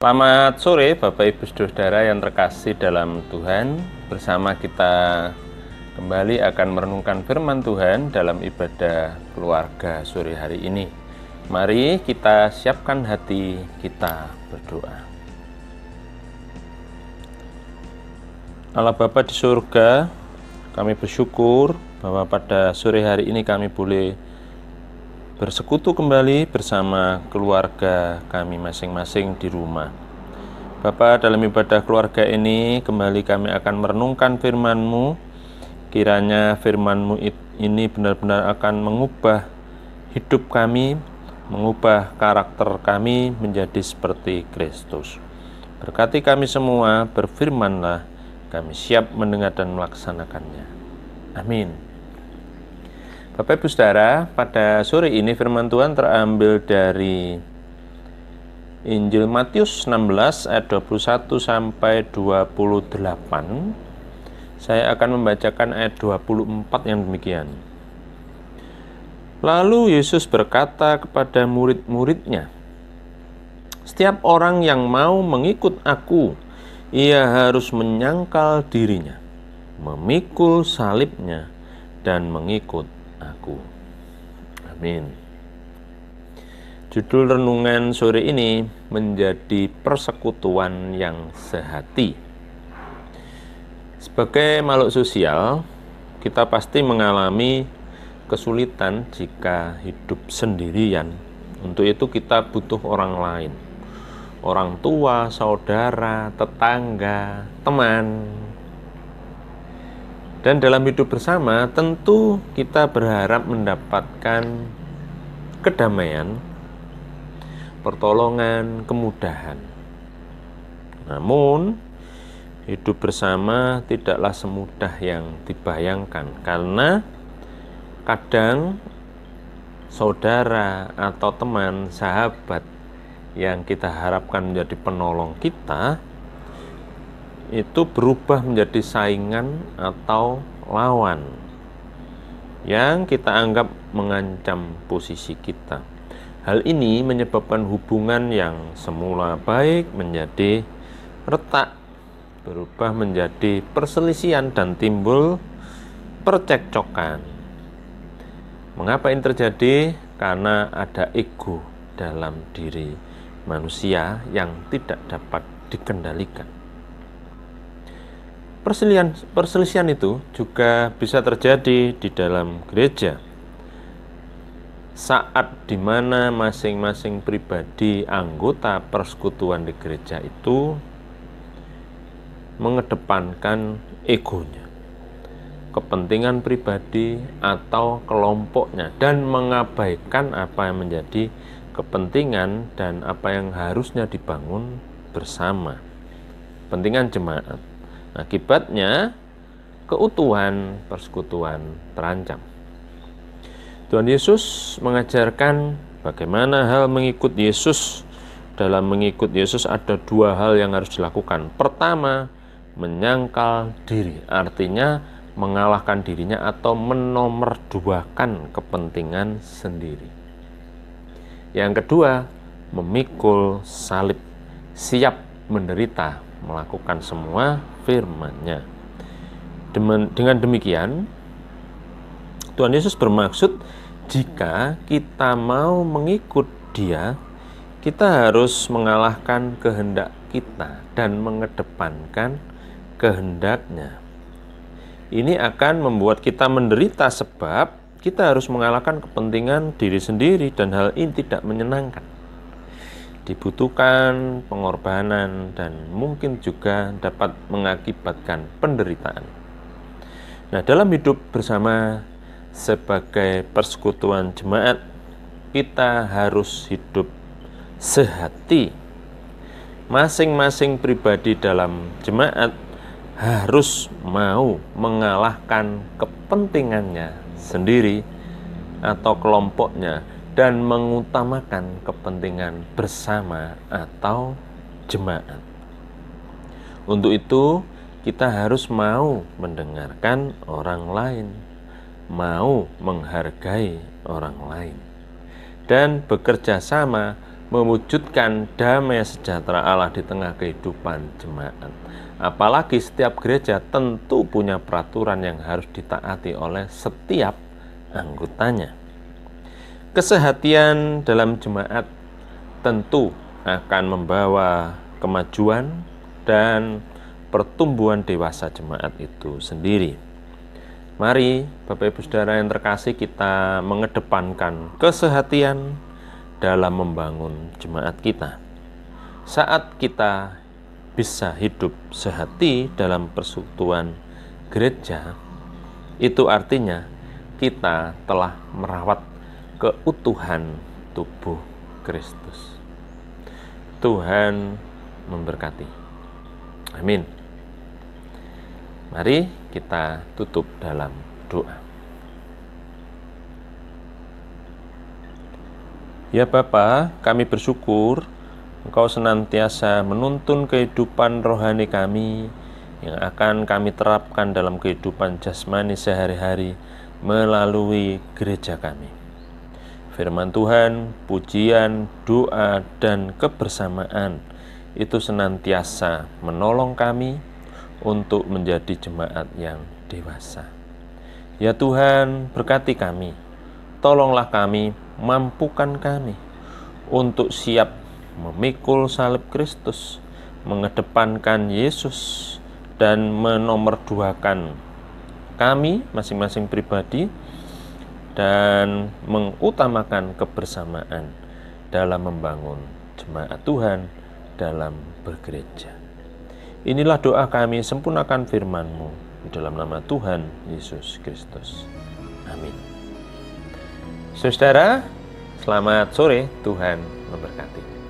Selamat sore Bapak Ibu Saudara yang terkasih dalam Tuhan. Bersama kita kembali akan merenungkan firman Tuhan dalam ibadah keluarga sore hari ini. Mari kita siapkan hati, kita berdoa. Allah Bapa di surga, kami bersyukur bahwa pada sore hari ini kami boleh bersekutu kembali bersama keluarga kami masing-masing di rumah. Bapa, dalam ibadah keluarga ini kembali kami akan merenungkan firman-Mu. Kiranya firman-Mu ini benar-benar akan mengubah hidup kami, mengubah karakter kami menjadi seperti Kristus. Berkati kami semua, berfirman-Lah, kami siap mendengar dan melaksanakannya. Amin. Bapak Ibu Saudara, pada sore ini firman Tuhan terambil dari Injil Matius 16 ayat 21 sampai 28. Saya akan membacakan ayat 24 yang demikian. Lalu Yesus berkata kepada murid-muridnya, "Setiap orang yang mau mengikut aku, ia harus menyangkal dirinya, memikul salibnya, dan mengikut aku." Amin. Judul renungan sore ini menjadi persekutuan yang sehati. Sebagai makhluk sosial, kita pasti mengalami kesulitan jika hidup sendirian. Untuk itu kita butuh orang lain. Orang tua, saudara, tetangga, teman. Dan dalam hidup bersama tentu kita berharap mendapatkan kedamaian, pertolongan, kemudahan. Namun hidup bersama tidaklah semudah yang dibayangkan, karena kadang saudara atau teman, sahabat yang kita harapkan menjadi penolong kita itu berubah menjadi saingan atau lawan yang kita anggap mengancam posisi kita. Hal ini menyebabkan hubungan yang semula baik menjadi retak, berubah menjadi perselisihan dan timbul percekcokan. Mengapa ini terjadi? Karena ada ego dalam diri manusia yang tidak dapat dikendalikan. Perselisihan itu juga bisa terjadi di dalam gereja. Saat dimana masing-masing pribadi anggota persekutuan di gereja itu mengedepankan egonya, kepentingan pribadi atau kelompoknya, dan mengabaikan apa yang menjadi kepentingan dan apa yang harusnya dibangun bersama, kepentingan jemaat. Akibatnya keutuhan persekutuan terancam. Tuhan Yesus mengajarkan bagaimana hal mengikut Yesus. Dalam mengikut Yesus ada dua hal yang harus dilakukan. Pertama, menyangkal diri, artinya mengalahkan dirinya atau menomorduakan kepentingan sendiri. Yang kedua, memikul salib, siap menderita, melakukan semua firman-Nya. Dengan demikian, Tuhan Yesus bermaksud jika kita mau mengikut Dia, kita harus mengalahkan kehendak kita dan mengedepankan kehendak-Nya. Ini akan membuat kita menderita sebab kita harus mengalahkan kepentingan diri sendiri, dan hal ini tidak menyenangkan. Dibutuhkan pengorbanan dan mungkin juga dapat mengakibatkan penderitaan. Nah, dalam hidup bersama sebagai persekutuan jemaat, kita harus hidup sehati. Masing-masing pribadi dalam jemaat harus mau mengalahkan kepentingannya sendiri atau kelompoknya dan mengutamakan kepentingan bersama atau jemaat. Untuk itu, kita harus mau mendengarkan orang lain, mau menghargai orang lain, dan bekerja sama mewujudkan damai sejahtera Allah di tengah kehidupan jemaat. Apalagi setiap gereja tentu punya peraturan yang harus ditaati oleh setiap anggotanya. Kesehatian dalam jemaat tentu akan membawa kemajuan dan pertumbuhan dewasa jemaat itu sendiri. Mari Bapak Ibu Saudara yang terkasih, kita mengedepankan kesehatian dalam membangun jemaat kita. Saat kita bisa hidup sehati dalam persekutuan gereja, itu artinya kita telah merawat keutuhan tubuh Kristus. Tuhan memberkati. Amin. Mari kita tutup dalam doa. Ya Bapa, kami bersyukur Engkau senantiasa menuntun kehidupan rohani kami yang akan kami terapkan dalam kehidupan jasmani sehari-hari melalui gereja kami. Firman Tuhan, pujian, doa, dan kebersamaan itu senantiasa menolong kami untuk menjadi jemaat yang dewasa. Ya Tuhan, berkati kami. Tolonglah kami, mampukan kami untuk siap memikul salib Kristus, mengedepankan Yesus, dan menomorduakan kami masing-masing pribadi dan mengutamakan kebersamaan dalam membangun jemaat Tuhan dalam bergereja. Inilah doa kami, sempurnakan firman-Mu dalam nama Tuhan Yesus Kristus. Amin. Saudara, selamat sore, Tuhan memberkati.